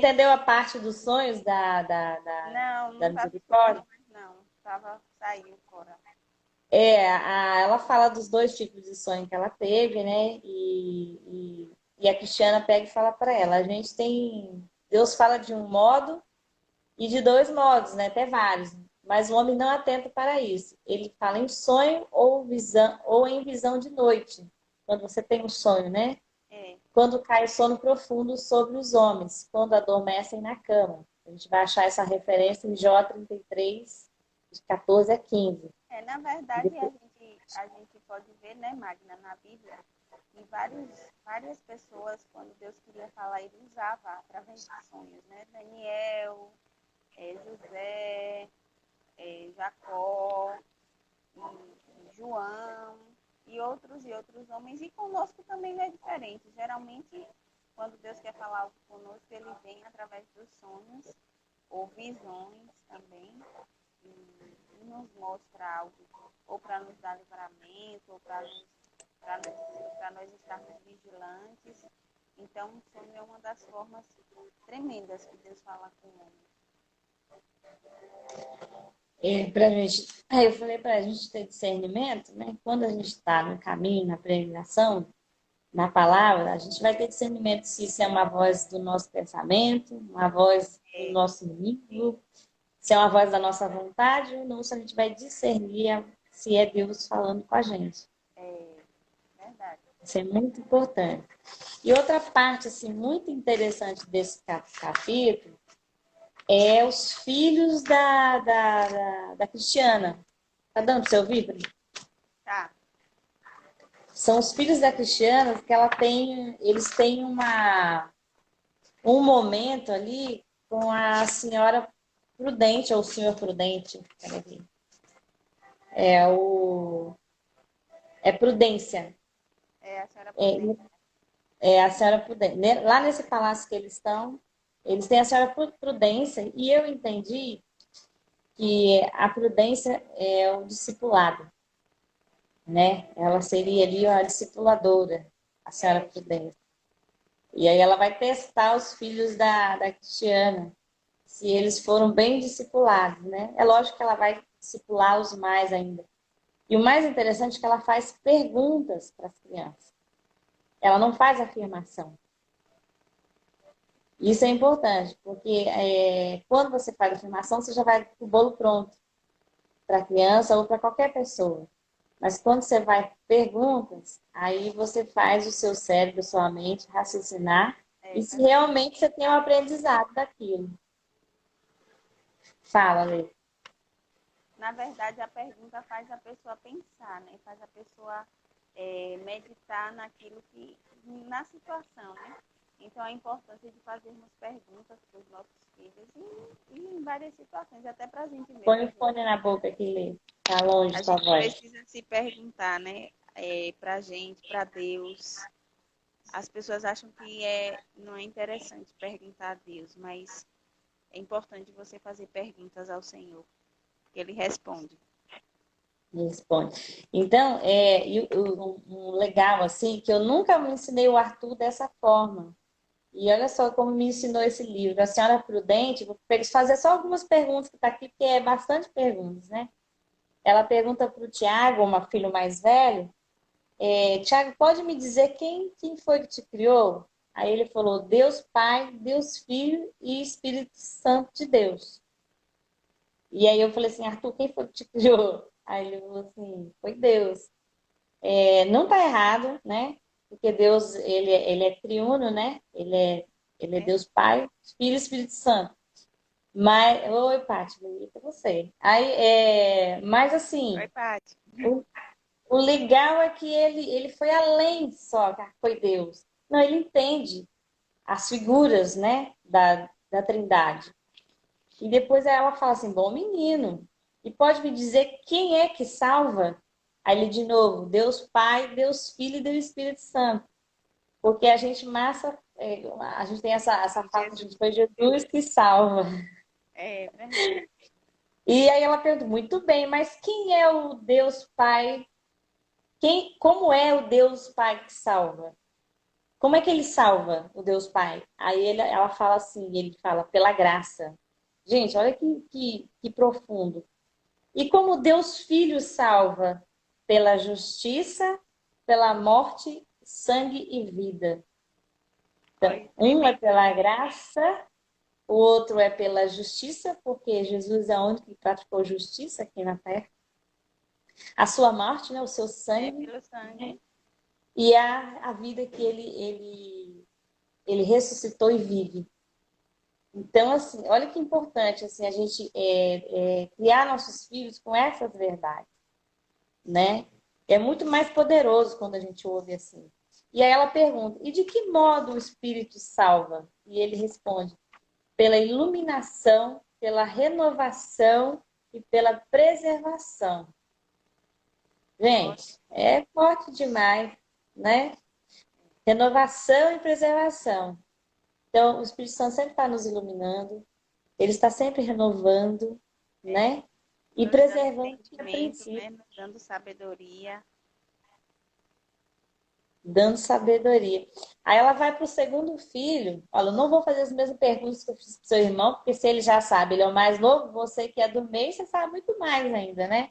Entendeu a parte dos sonhos Não, da não estava escutando misericórdia? mais, não. Saiu fora. Ela fala dos dois tipos de sonho que ela teve, né? E a Cristiana pega e fala para ela: a gente tem. Deus fala de um modo e de dois modos, né? Até vários. Mas o homem não atenta para isso. Ele fala em sonho ou visão, ou em visão de noite. Quando você tem um sonho, né? É, Quando cai sono profundo sobre os homens, quando adormecem na cama. A gente vai achar essa referência em Jó 33, de 14 a 15. na verdade, a gente pode ver, né, Magna, na Bíblia, que várias pessoas, quando Deus queria falar, ele usava através de sonhos, né? Daniel, José, Jacó, e João, e outros homens. E conosco também não é diferente. Geralmente, quando Deus quer falar algo conosco, ele vem através dos sonhos ou visões também e nos mostra algo, ou para nos dar livramento, ou para nós estarmos vigilantes. Então, o sonho é uma das formas tremendas que Deus fala com o homem. Eu falei para a gente ter discernimento, né? Quando a gente está no caminho, na peregrinação, na palavra, a gente vai ter discernimento se isso é uma voz do nosso pensamento, uma voz do É, nosso inimigo, se é uma voz da nossa vontade ou não, se a gente vai discernir se é Deus falando com a gente. é verdade. Isso é muito importante. E outra parte assim, muito interessante desse capítulo é os filhos da Cristiana. Tá dando para você ouvir, Pri? Tá, São os filhos da Cristiana que eles têm um momento ali com a senhora Prudente, ou o senhor Prudente. Peraí. É o. É Prudência. a senhora É, Prudente. é a senhora Prudência. Lá nesse palácio que eles estão, eles têm a senhora Prudência, e eu entendi que a Prudência é o discipulado, né? Ela seria ali a discipuladora, a senhora É, Prudência. E aí ela vai testar os filhos da Cristiana, se eles foram bem discipulados, né? É lógico que ela vai discipular os mais ainda. E o mais interessante é que ela faz perguntas para as crianças. Ela não faz afirmação. Isso é importante, porque quando você faz afirmação, você já vai com o bolo pronto para a criança ou para qualquer pessoa. Mas quando você vai perguntas, aí você faz o seu cérebro, sua mente raciocinar e se verdade. realmente você tem um aprendizado daquilo. Fala, Lê. Na verdade, a pergunta faz a pessoa pensar, né? Faz a pessoa meditar na situação, né? Então, a importância de fazermos perguntas para os nossos filhos e em várias situações, até para a gente Põe mesmo. o fone na boca aqui, Lê. Tá longe A sua gente voz. precisa se perguntar, né? Para a gente, para Deus. As pessoas acham que não é interessante perguntar a Deus, mas é importante você fazer perguntas ao Senhor, que Ele responde. Responde. Então, um legal assim, que eu nunca me ensinei o Arthur dessa forma. E olha só como me ensinou esse livro. A Senhora Prudente, vou fazer só algumas perguntas que está aqui, porque é bastante perguntas, né? Ela pergunta para o Tiago, uma filho mais velho, Tiago, pode me dizer quem foi que te criou? Aí ele falou, Deus Pai, Deus Filho e Espírito Santo de Deus. E aí eu falei assim, Arthur, quem foi que te criou? Aí ele falou assim, foi Deus. Não está errado, né? Porque Deus, ele é triuno, né? Ele é É. Deus Pai, Filho e Espírito Santo. Mas, oi, Paty, bonita você. Mas Oi, assim, Paty. o, o legal é que ele foi além só, que foi Deus. Não, ele entende as figuras, né, da Trindade. E depois ela fala assim, bom menino, e pode me dizer quem é que salva? Aí ele de novo, Deus Pai, Deus Filho e Deus Espírito Santo. Porque a gente tem essa fala que a gente Jesus. foi Jesus que salva. É verdade. E aí ela pergunta, muito bem, mas quem é o Deus Pai? Como é o Deus Pai que salva? Como é que ele salva o Deus Pai? Aí ela fala assim, ele fala, pela graça. Gente, olha que profundo. E como Deus Filho salva? Pela justiça, pela morte, sangue e vida. Então, Foi um é tremendo. pela graça, o outro é pela justiça, porque Jesus é o único que praticou justiça aqui na terra. A sua morte, né, o seu sangue, Pelo sangue. né, e a vida que ele ressuscitou e vive. Então, assim, olha que importante assim, a gente criar nossos filhos com essas verdades, né? É muito mais poderoso quando a gente ouve assim. E aí ela pergunta, e de que modo o Espírito salva? E ele responde, pela iluminação, pela renovação e pela preservação. Gente, é forte demais, né? Renovação e preservação. Então, o Espírito Santo sempre está nos iluminando, ele está sempre renovando, né? E Nos dando preservando cada entendimento, princípio, né? Nos dando sabedoria. dando sabedoria. Aí ela vai para o segundo filho. Olha, eu não vou fazer as mesmas perguntas que eu fiz para o seu irmão, porque se ele já sabe, ele é o mais novo, você que é do meio, você sabe muito mais ainda, né?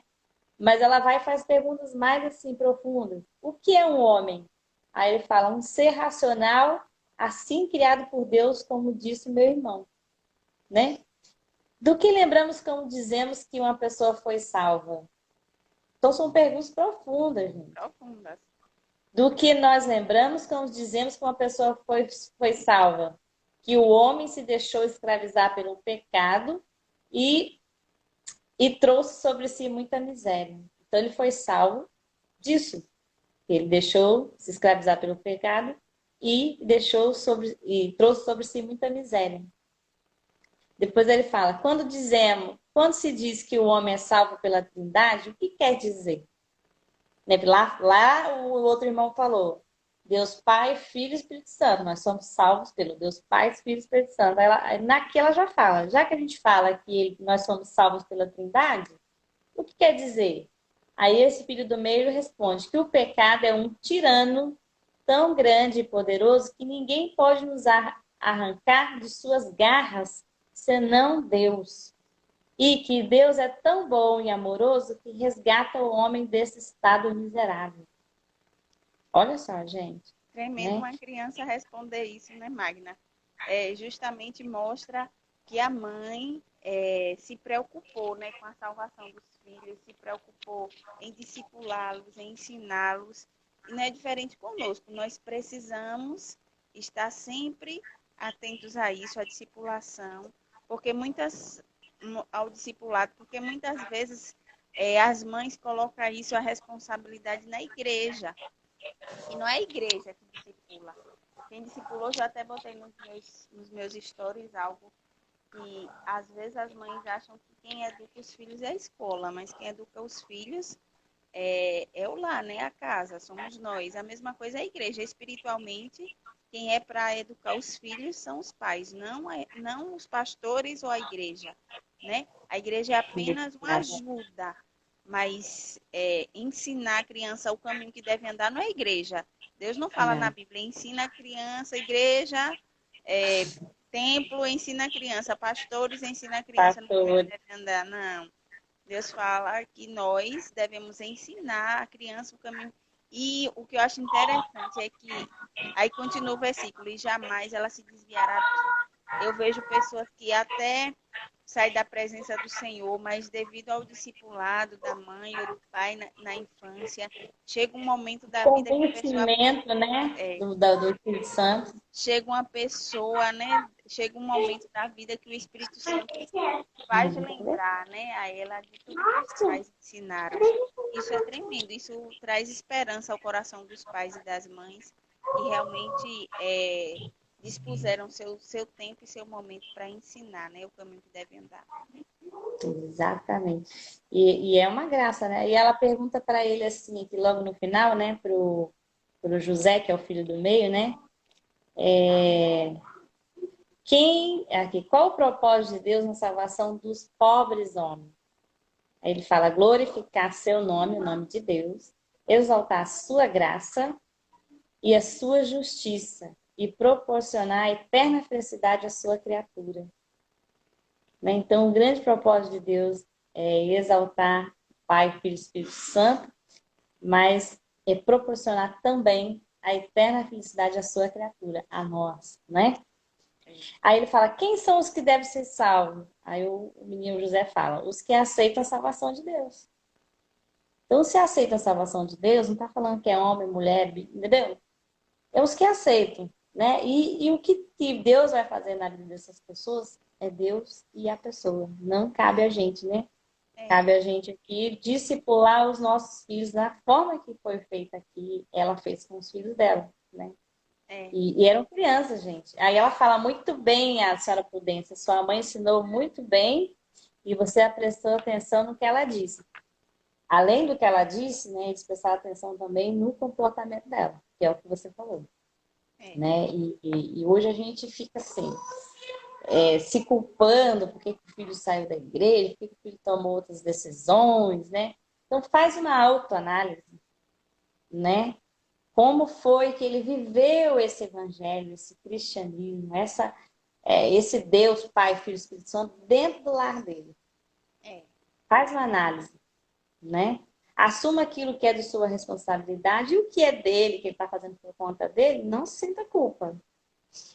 Mas ela vai e faz perguntas mais assim profundas. O que é um homem? Aí ele fala, um ser racional, assim criado por Deus, como disse meu irmão, né? Do que lembramos quando dizemos que uma pessoa foi salva? Então são perguntas profundas, gente. Profundas. Do que nós lembramos quando dizemos que uma pessoa foi salva? Que o homem se deixou escravizar pelo pecado e, e trouxe sobre si muita miséria. Então ele foi salvo disso. Ele deixou se escravizar pelo pecado e trouxe sobre si muita miséria. Depois ele fala, quando se diz que o homem é salvo pela Trindade, o que quer dizer? Né? Lá o outro irmão falou, Deus Pai, Filho e Espírito Santo. Nós somos salvos pelo Deus Pai, Filho e Espírito Santo. Naqui ela já fala, já que a gente fala que nós somos salvos pela Trindade, o que quer dizer? Aí esse filho do meio responde que o pecado é um tirano tão grande e poderoso que ninguém pode nos arrancar de suas garras senão Deus. E que Deus é tão bom e amoroso que resgata o homem desse estado miserável. Olha só, gente, Tremendo né? uma criança responder isso, né, Magna? Justamente mostra que a mãe se preocupou, né, com a salvação dos filhos, se preocupou em discipulá-los, em ensiná-los. E não é diferente conosco. Nós precisamos estar sempre atentos a isso, à discipulação, porque ao discipulado, porque muitas vezes as mães colocam isso, a responsabilidade na igreja. E não é a igreja que discipula. Quem discipulou, já até botei nos meus stories algo que às vezes as mães acham que quem educa os filhos é a escola, mas quem educa os filhos é o lar, né? A casa, somos nós. A mesma coisa é a igreja. Espiritualmente, quem é para educar os filhos são os pais, não os pastores ou a igreja, né? A igreja é apenas uma ajuda, mas ensinar a criança o caminho que deve andar não é a igreja. Deus não fala na Bíblia, ensina a criança, igreja, templo, ensina a criança, pastores, ensina a criança no caminho que deve andar, não. Deus fala que nós devemos ensinar a criança o caminho. E o que eu acho interessante é que, aí continua o versículo, e jamais ela se desviará. Eu vejo pessoas que até saem da presença do Senhor, mas devido ao discipulado da mãe ou do pai na infância, chega um momento da vida que a pessoa Convencimento, né? Do Espírito Santo. chega uma pessoa, né? Chega um momento da vida que o Espírito Santo faz lembrar, né, a ela de tudo que os pais ensinaram. Isso é tremendo, isso traz esperança ao coração dos pais e das mães que realmente dispuseram seu tempo e seu momento para ensinar, né, o caminho que deve andar. Exatamente. E é uma graça, né? E ela pergunta para ele assim, que logo no final, né, pro José, que é o filho do meio, né? Qual o propósito de Deus na salvação dos pobres homens? Aí ele fala, glorificar seu nome, o nome de Deus, exaltar a sua graça e a sua justiça e proporcionar a eterna felicidade à sua criatura. Né? Então, o grande propósito de Deus é exaltar Pai, Filho e Espírito Santo, mas é proporcionar também a eterna felicidade à sua criatura, a nós, né? Aí ele fala, quem são os que devem ser salvos? Aí o menino José fala, os que aceitam a salvação de Deus. Então, se aceita a salvação de Deus, não está falando que é homem, mulher, entendeu? É os que aceitam, né? E o que Deus vai fazer na vida dessas pessoas é Deus e a pessoa. Não cabe a gente, né? É, Cabe a gente aqui discipular os nossos filhos da forma que foi feita aqui, ela fez com os filhos dela, né? é, E eram crianças, gente. Aí ela fala muito bem, a senhora Prudência, sua mãe ensinou muito bem e você prestou atenção no que ela disse. Além do que ela disse, né, eles prestaram atenção também no comportamento dela, que é o que você falou, é, né? E hoje a gente fica assim, se culpando porque que o filho saiu da igreja, porque que o filho tomou outras decisões, né? Então faz uma autoanálise, né? Como foi que ele viveu esse evangelho, esse cristianismo, esse Deus, Pai, Filho e Espírito Santo dentro do lar dele. é, Faz uma análise, né? Assuma aquilo que é de sua responsabilidade e o que é dele, que ele está fazendo por conta dele, não sinta culpa.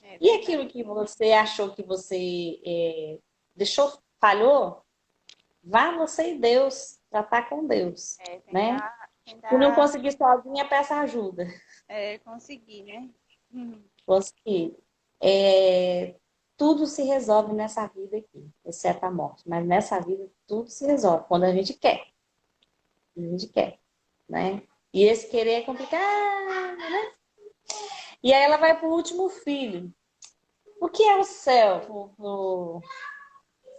é E verdade. aquilo que você achou que você deixou, falhou, vá você e Deus, tratar com Deus, É, né? Se não tentar conseguir sozinha, peça ajuda. conseguir, né? Uhum. Conseguir. É, tudo se resolve nessa vida aqui, exceto a morte. Mas nessa vida tudo se resolve quando a gente quer. Quando a gente quer, né? E esse querer é complicado, né? E aí ela vai para o último filho. O que é o céu?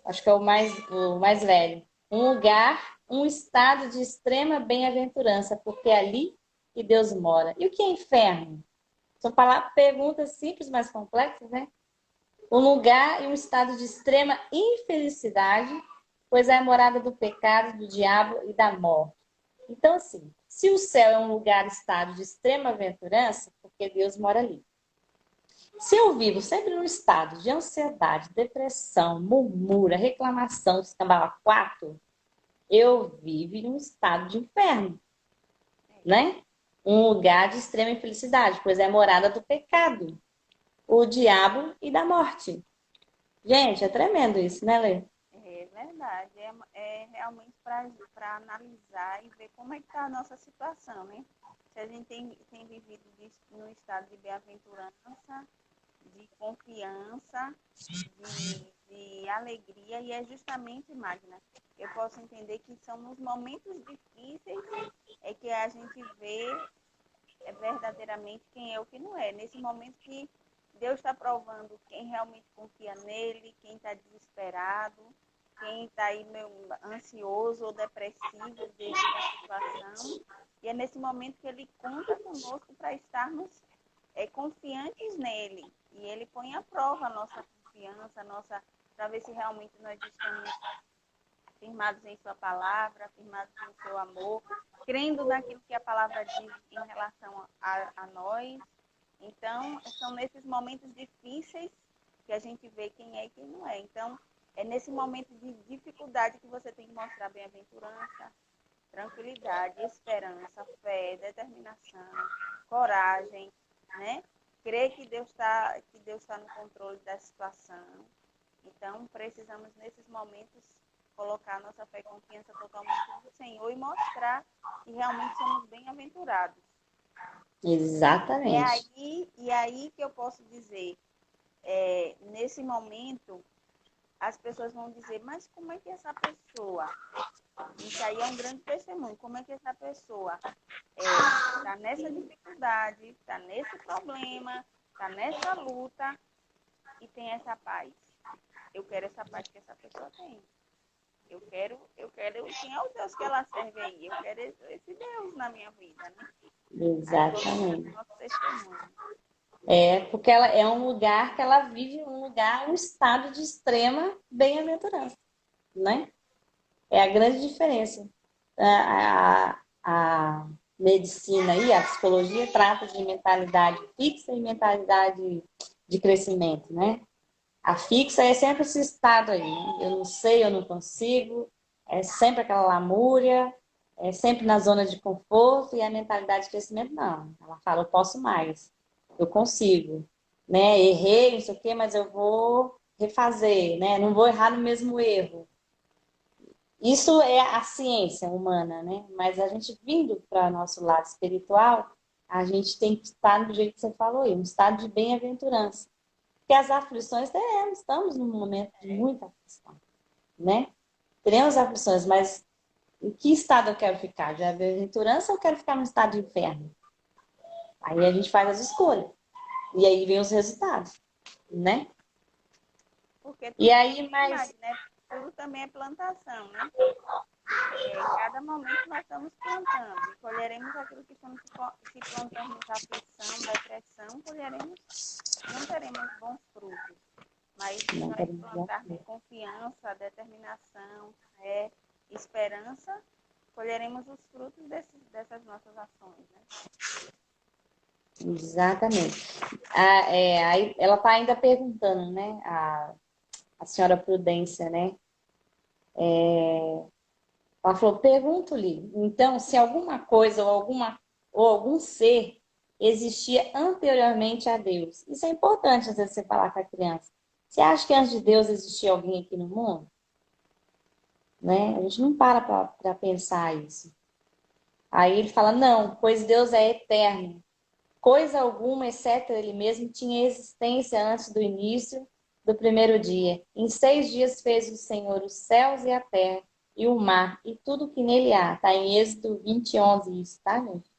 Acho que é o mais velho. Um lugar, um estado de extrema bem-aventurança, porque é ali que Deus mora. E o que é inferno? São perguntas simples, mas complexas, né? Um lugar e um estado de extrema infelicidade, pois é a morada do pecado, do diabo e da morte. Então, assim, se o céu é um lugar, estado de extrema aventurança, porque Deus mora ali. Se eu vivo sempre num estado de ansiedade, depressão, murmura, reclamação, escambau 4, eu vivo em um estado de inferno, né? Um lugar de extrema infelicidade, pois é a morada do pecado, o diabo e da morte. Gente, é tremendo isso, né, Lê? É verdade. É realmente para analisar e ver como é que está a nossa situação, né? Se a gente tem vivido no estado de bem-aventurança, de confiança, de alegria, e é justamente, Magna, eu posso entender que são nos momentos difíceis é que a gente vê verdadeiramente quem é o que não é. Nesse momento que Deus está provando quem realmente confia nele, quem está desesperado, quem está aí meio ansioso ou depressivo diante da situação. E é nesse momento que ele conta conosco para estarmos confiantes nele. E ele põe à prova a nossa confiança, para ver se realmente nós estamos firmados em sua palavra, firmados no seu amor, crendo naquilo que a palavra diz em relação a nós. Então, são nesses momentos difíceis que a gente vê quem é e quem não é. Então, é nesse momento de dificuldade que você tem que mostrar bem-aventurança, tranquilidade, esperança, fé, determinação, coragem, né? Crer que Deus está no controle da situação. Então, precisamos, nesses momentos, colocar nossa fé e confiança totalmente no Senhor e mostrar que realmente somos bem-aventurados. Exatamente. E aí que eu posso dizer, nesse momento, as pessoas vão dizer, mas como é que essa pessoa, isso aí é um grande testemunho, como é que essa pessoa está nessa dificuldade, está nesse problema, está nessa luta e tem essa paz. Eu quero essa paz que essa pessoa tem. Quem é o Deus que ela serve aí? Eu quero esse Deus na minha vida, né? Aí colocamos Exatamente. nosso testemunho. Porque ela é um lugar que ela vive um estado de extrema bem-aventurança, né? É a grande diferença. A, a, medicina aí, a psicologia trata de mentalidade fixa e mentalidade de crescimento, né? A fixa é sempre esse estado aí, né? Eu não sei, eu não consigo, é sempre aquela lamúria, é sempre na zona de conforto, e a mentalidade de crescimento não. Ela fala, eu posso mais, eu consigo, né? Errei, não sei o quê, mas eu vou refazer, né? Não vou errar no mesmo erro. Isso é a ciência humana, né? Mas a gente vindo para nosso lado espiritual, a gente tem que estar do jeito que você falou aí, um estado de bem-aventurança. Porque as aflições, estamos num momento de muita aflição, né? Teremos aflições, mas em que estado eu quero ficar? De bem-aventurança ou eu quero ficar no estado de inferno? Aí a gente faz as escolhas. E aí vem os resultados, né? Porque E tudo, aí, mais, mas... né? Tudo também é plantação, né? Em cada momento nós estamos plantando e colheremos aquilo que quando se plantarmos aflição, depressão, colheremos, não teremos bons frutos. Mas se Não, nós plantarmos confiança, determinação, fé, esperança, colheremos os frutos dessas nossas ações, né? exatamente. Aí ela está ainda perguntando, né? A senhora Prudência, né? Ela falou, pergunto-lhe, então, se alguma coisa ou algum ser existia anteriormente a Deus. Isso é importante, às vezes, você falar com a criança. Você acha que antes de Deus existia alguém aqui no mundo? Né? A gente não para pensar isso. Aí ele fala, não, pois Deus é eterno. Coisa alguma, exceto ele mesmo, tinha existência antes do início do primeiro dia. Em 6 dias fez o Senhor os céus e a terra, e o mar, e tudo que nele há. Está em Êxodo 20, 11, isso, tá, gente?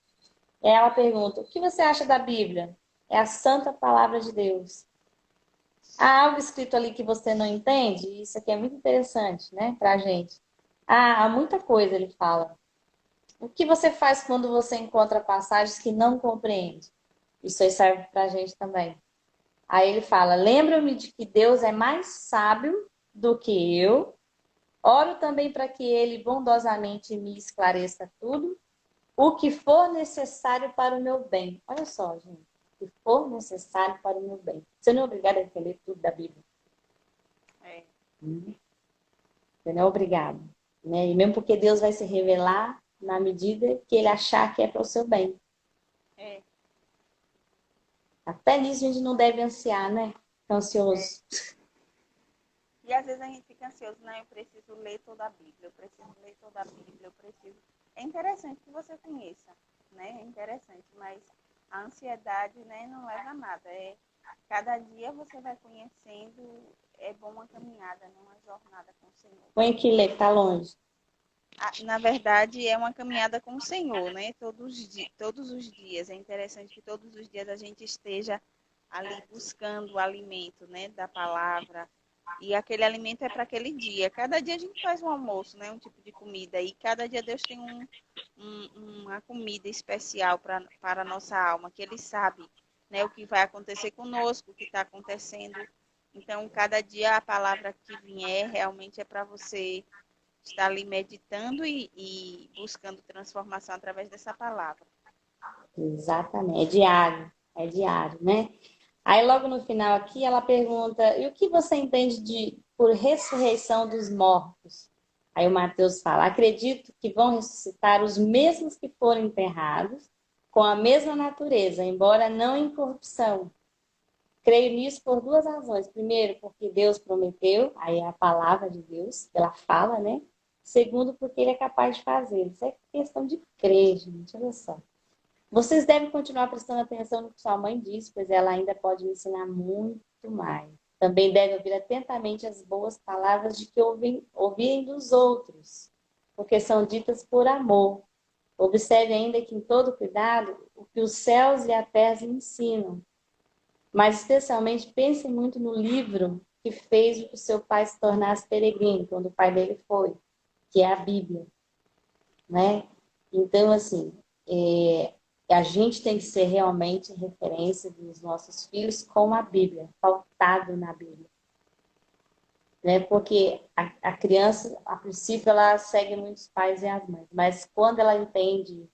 E ela pergunta, o que você acha da Bíblia? É a santa palavra de Deus. Há algo escrito ali que você não entende? Isso aqui é muito interessante, né, pra gente. Há muita coisa, ele fala. O que você faz quando você encontra passagens que não compreende? Isso aí serve pra gente também. Aí ele fala: lembra-me de que Deus é mais sábio do que eu. Oro também para que ele bondosamente me esclareça tudo. O que for necessário para o meu bem. Olha só, gente. O que for necessário para o meu bem. Você não é obrigado a entender tudo da Bíblia. É. Você não é obrigado. Né? E mesmo porque Deus vai se revelar na medida que ele achar que é para o seu bem. É. Até nisso a gente não deve ansiar, né? Ansioso. E às vezes a gente fica ansioso, né? Eu preciso ler toda a Bíblia, eu preciso ler toda a Bíblia, eu preciso. É interessante que você conheça, né? É interessante, mas a ansiedade, né, não leva a nada. Cada dia você vai conhecendo, é bom uma caminhada, né? Uma jornada com o Senhor. Põe aqui, Lê, que tá longe. Na verdade, é uma caminhada com o Senhor, né? Todos os dias. É interessante que todos os dias a gente esteja ali buscando o alimento, né? Da palavra. E aquele alimento é para aquele dia. Cada dia a gente faz um almoço, né? Um tipo de comida. E cada dia Deus tem uma comida especial para a nossa alma, que Ele sabe, né? O que vai acontecer conosco, o que está acontecendo. Então, cada dia a palavra que vier realmente é para você estar ali meditando e buscando transformação através dessa palavra. Exatamente. É diário, né? Aí logo no final aqui ela pergunta: e o que você entende por ressurreição dos mortos? Aí o Mateus fala: acredito que vão ressuscitar os mesmos que foram enterrados, com a mesma natureza, embora não em corrupção. Creio nisso por duas razões. Primeiro, porque Deus prometeu, aí é a palavra de Deus, ela fala, né? Segundo, porque ele é capaz de fazer. Isso é questão de crer, gente. Olha só. Vocês devem continuar prestando atenção no que sua mãe diz, pois ela ainda pode me ensinar muito mais. Também devem ouvir atentamente as boas palavras de que ouvirem dos outros, porque são ditas por amor. Observe ainda que em todo cuidado o que os céus e a terra ensinam, mas especialmente pense muito no livro que fez o seu pai se tornasse peregrino, quando o pai dele foi, que é a Bíblia, né? Então, assim, a gente tem que ser realmente referência dos nossos filhos com a Bíblia, pautado na Bíblia. Né? Porque a criança, a princípio, ela segue muitos pais e as mães, mas quando ela entende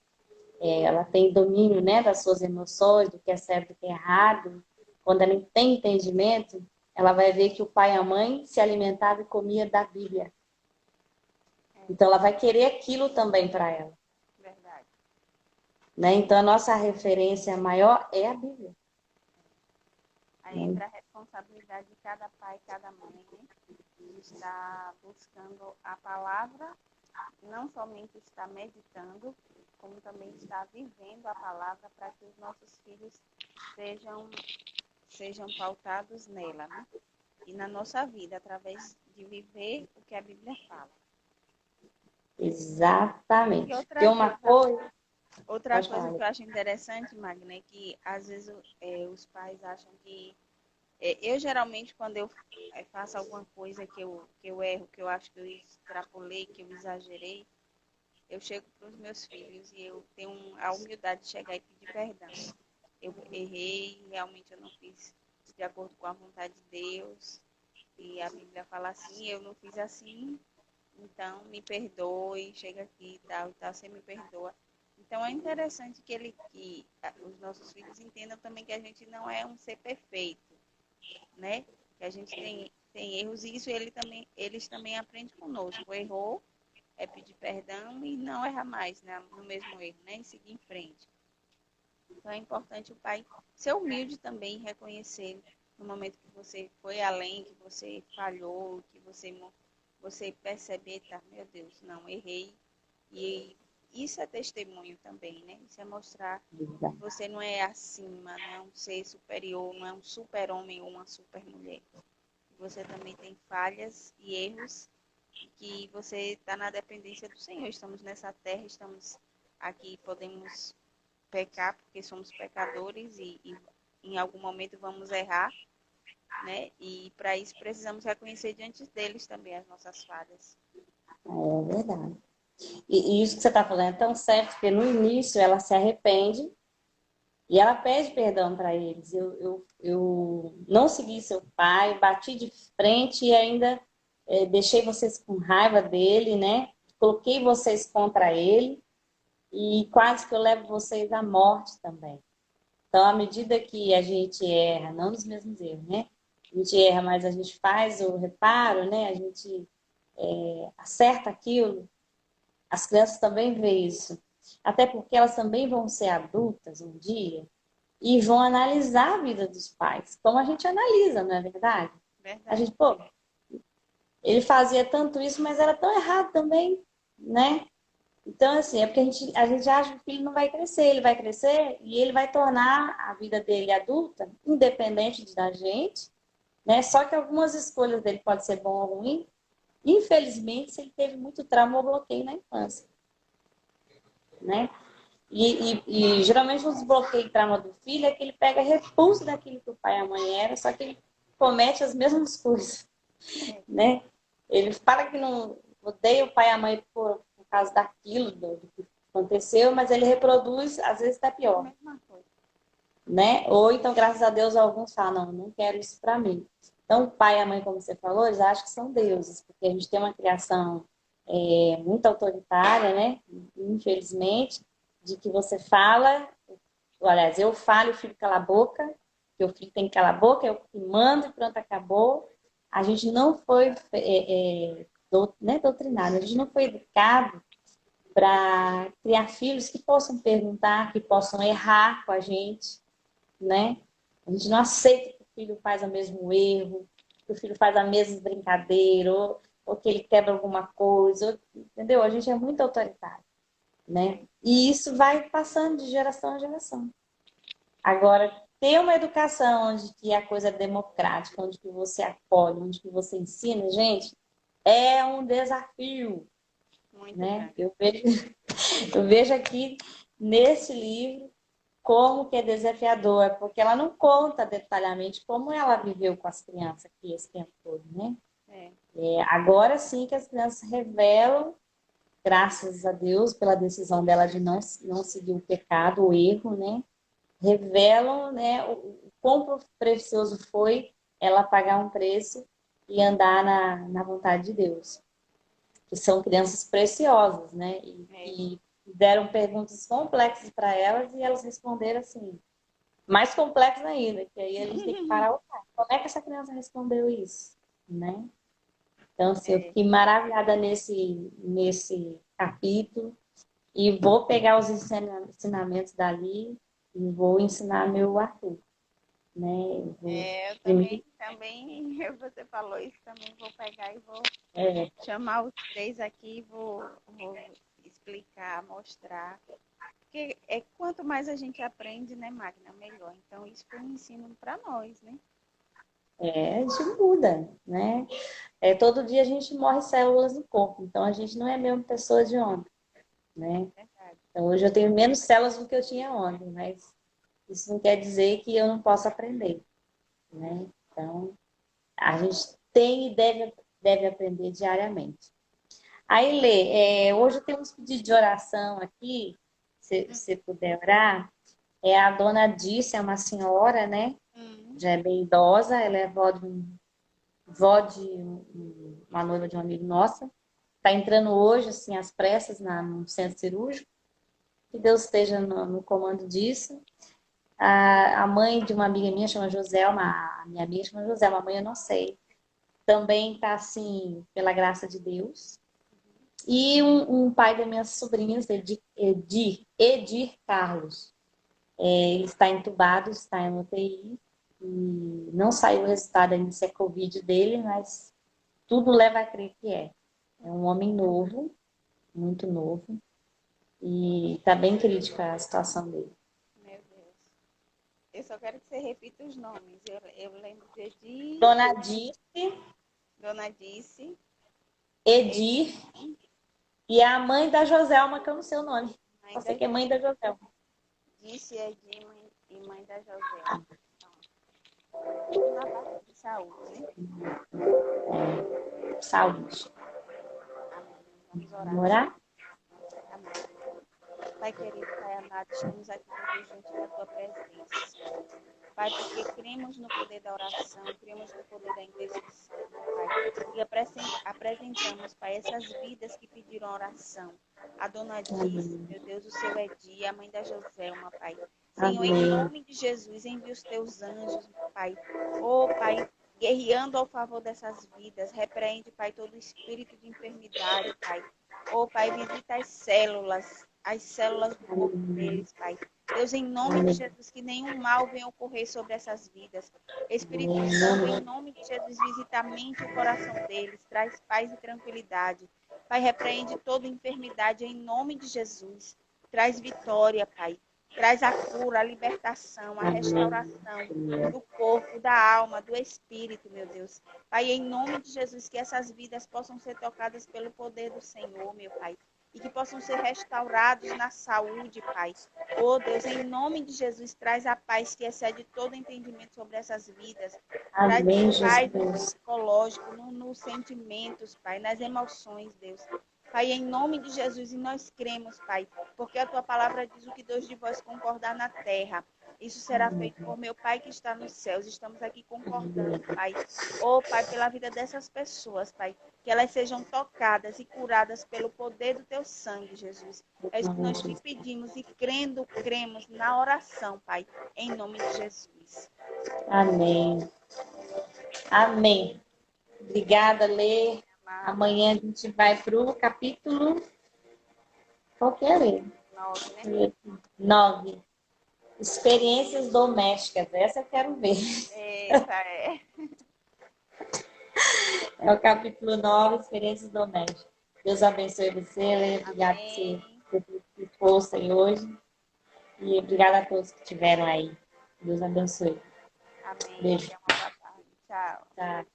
ela tem domínio, né, das suas emoções, do que é certo e do que é errado, quando ela tem entendimento, ela vai ver que o pai e a mãe se alimentavam e comia da Bíblia. Então, ela vai querer aquilo também para ela. Verdade. Né? Então, a nossa referência maior é a Bíblia. Aí entra a responsabilidade de cada pai e cada mãe, né? De estar buscando a palavra, não somente estar meditando, como também estar vivendo a palavra para que os nossos filhos sejam pautados nela, né? E na nossa vida, através de viver o que a Bíblia fala. E Exatamente. Tem uma coisa... outra coisa que eu acho interessante, Magna, é que às vezes os pais acham que... eu geralmente, quando eu faço alguma coisa que eu erro, que eu acho que eu extrapolei, que eu exagerei, eu chego para os meus filhos e eu tenho a humildade de chegar e pedir perdão. Eu errei, realmente eu não fiz de acordo com a vontade de Deus. E a Bíblia fala assim, eu não fiz assim, então me perdoe, chega aqui e tal, você me perdoa. Então é interessante que os nossos filhos entendam também que a gente não é um ser perfeito, né? Que a gente tem erros e isso eles também aprendem conosco. Errou, é pedir perdão e não errar mais, né, no mesmo erro, né? E seguir em frente. Então é importante o pai ser humilde também, reconhecer no momento que você foi além, que você falhou, que você perceber, tá, meu Deus, não, errei. E isso é testemunho também, né? Isso é mostrar que você não é acima, não é um ser superior, não é um super-homem ou uma super-mulher. Você também tem falhas e erros, que você está na dependência do Senhor. Estamos nessa terra, estamos aqui, podemos pecar, porque somos pecadores e em algum momento vamos errar, né? E para isso precisamos reconhecer diante deles também as nossas falhas. É verdade. E isso que você está falando é tão certo, porque no início ela se arrepende e ela pede perdão para eles. Eu não segui seu pai, bati de frente e ainda deixei vocês com raiva dele, né? Coloquei vocês contra ele e quase que eu levo vocês à morte também. Então, à medida que a gente erra, não nos mesmos erros, né? A gente erra, mas a gente faz o reparo, né? A gente acerta aquilo. As crianças também veem isso. Até porque elas também vão ser adultas um dia e vão analisar a vida dos pais, como a gente analisa, não é verdade? Verdade. A gente, pô, ele fazia tanto isso, mas era tão errado também, né? Então, assim, é porque a gente acha que o filho não vai crescer, ele vai crescer e ele vai tornar a vida dele adulta, independente da gente, né? Só que algumas escolhas dele podem ser bom ou ruim, infelizmente, se ele teve muito trauma ou bloqueio na infância, né? E geralmente os bloqueios e trauma do filho é que ele pega repulso daquilo que o pai e a mãe eram, só que ele comete as mesmas coisas, né? Ele fala que não odeia o pai e a mãe por causa daquilo, do que aconteceu, mas ele reproduz, às vezes, até pior. Né? Ou então, graças a Deus, alguns falam, não quero isso para mim. Então, o pai e a mãe, como você falou, eles acham que são deuses, porque a gente tem uma criação muito autoritária, né? Infelizmente, de que você fala, aliás, eu falo e o filho cala a boca, que o filho tem que calar a boca, eu que mando e pronto, acabou. A gente não foi doutrinado, a gente não foi educado para criar filhos que possam perguntar, que possam errar com a gente, né? A gente não aceita que o filho faz o mesmo erro, que o filho faz a mesma brincadeira, ou que ele quebra alguma coisa, entendeu? A gente é muito autoritário, né? E isso vai passando de geração em geração. Agora, ter uma educação onde que a coisa é democrática, onde que você acolhe, onde que você ensina, gente, é um desafio, Muito né? grande. Eu vejo aqui nesse livro como que é desafiador, porque ela não conta detalhadamente como ela viveu com as crianças aqui esse tempo todo, né? Agora sim que as crianças revelam, graças a Deus, pela decisão dela de não seguir o pecado, o erro, né? Revelam, né, o quão precioso foi ela pagar um preço e andar na vontade de Deus. Que são crianças preciosas, né? Deram perguntas complexas para elas e elas responderam assim, mais complexas ainda, que aí a gente tem que parar, opa, como é que essa criança respondeu isso, né? Então, assim, eu É, fiquei maravilhada nesse capítulo e vou pegar os ensinamentos dali e vou ensinar meu Arthur, né? Eu vou, eu primeiro, também, você falou isso, também vou pegar e vou é, chamar os três aqui, vou explicar, mostrar. Porque quanto mais a gente aprende, né, Magna, melhor. Então, isso foi um ensino para nós, né? a gente muda, né? Todo dia a gente morre células no corpo, então a gente não é a mesma pessoa de ontem, né? Verdade. Então, hoje eu tenho menos células do que eu tinha ontem, mas isso não quer dizer que eu não possa aprender, né? Então, a gente tem e deve aprender diariamente. Aí, Lê, hoje eu tenho uns pedidos de oração aqui, se você puder orar. A dona Dícia, é uma senhora, né? Hum, Já é bem idosa, ela é vó de uma noiva de um amigo nosso. Está entrando hoje, assim, às pressas, no centro cirúrgico. Que Deus esteja no comando disso. A mãe de uma amiga minha chama Joselma, a minha amiga chama Joselma, a mãe eu não sei. Também está assim, pela graça de Deus. E um pai das minhas sobrinhas, Edir Carlos. Ele está entubado, está em UTI. E não saiu o resultado ainda se é Covid dele, mas tudo leva a crer que é. É um homem novo, muito novo. E está bem crítica a situação dele. meu Deus. Eu só quero que você repita os nomes. Eu lembro de Dona Dice, Dona Dice, Edir e a mãe da Joselma, que eu não sei o nome. mãe Só da sei que é mãe da Joselma. Dice é de mãe, e mãe da Joselma. Então, tudo na parte de saúde, né? Saúde. Amém. Vamos orar. Vamos orar? Amém. Pai querido, Pai amado, estamos aqui todos juntos na tua presença. Pai, porque cremos no poder da oração, cremos no poder da intercessão, meu Pai. E apresentamos, Pai, essas vidas que pediram oração. A dona Dice, Amém. meu Deus, o seu Edi, a mãe da Joselma, Pai. Senhor, em Amém. nome de Jesus, envia os teus anjos, Pai. Oh, Pai, guerreando ao favor dessas vidas. Repreende, Pai, todo espírito de enfermidade, Pai. Oh, Pai, visita as células do corpo Amém. deles, Pai. Deus, em nome de Amém. Jesus, que nenhum mal venha ocorrer sobre essas vidas. Espírito Santo, em Amém. nome de Jesus, visita a mente e o coração deles, traz paz e tranquilidade. Pai, repreende toda enfermidade em nome de Jesus. Traz vitória, Pai. Traz a cura, a libertação, a restauração do corpo, da alma, do espírito, meu Deus. Pai, em nome de Jesus, que essas vidas possam ser tocadas pelo poder do Senhor, meu Pai. E que possam ser restaurados na saúde, Pai. Oh Deus, em nome de Jesus, traz a paz que excede todo entendimento sobre essas vidas. Traz Amém, paz no Jesus. psicológico, nos sentimentos, Pai, nas emoções, Deus. Pai, em nome de Jesus, e nós cremos, Pai, porque a tua palavra diz o que dois de vós concordar na terra. Isso será feito por meu Pai que está nos céus. Estamos aqui concordando, Pai. Oh, Pai, pela vida dessas pessoas, Pai. Que elas sejam tocadas e curadas pelo poder do teu sangue, Jesus. É isso que Amém, nós te Jesus. pedimos e cremos na oração, Pai, em nome de Jesus. Amém. Amém. Obrigada, Lê. Amada, Amanhã a gente vai para o capítulo. Qual que é, Lê? 9, né? 9. Experiências domésticas. Essa eu quero ver. Eita, é. É o capítulo 9, experiências domésticas. Deus abençoe você, Lê. Obrigada por você Amém. ter força aí hoje. E obrigada a todos que estiveram aí. Deus abençoe. Amém. Beijo. Tenha uma boa tarde. Tchau. Tá.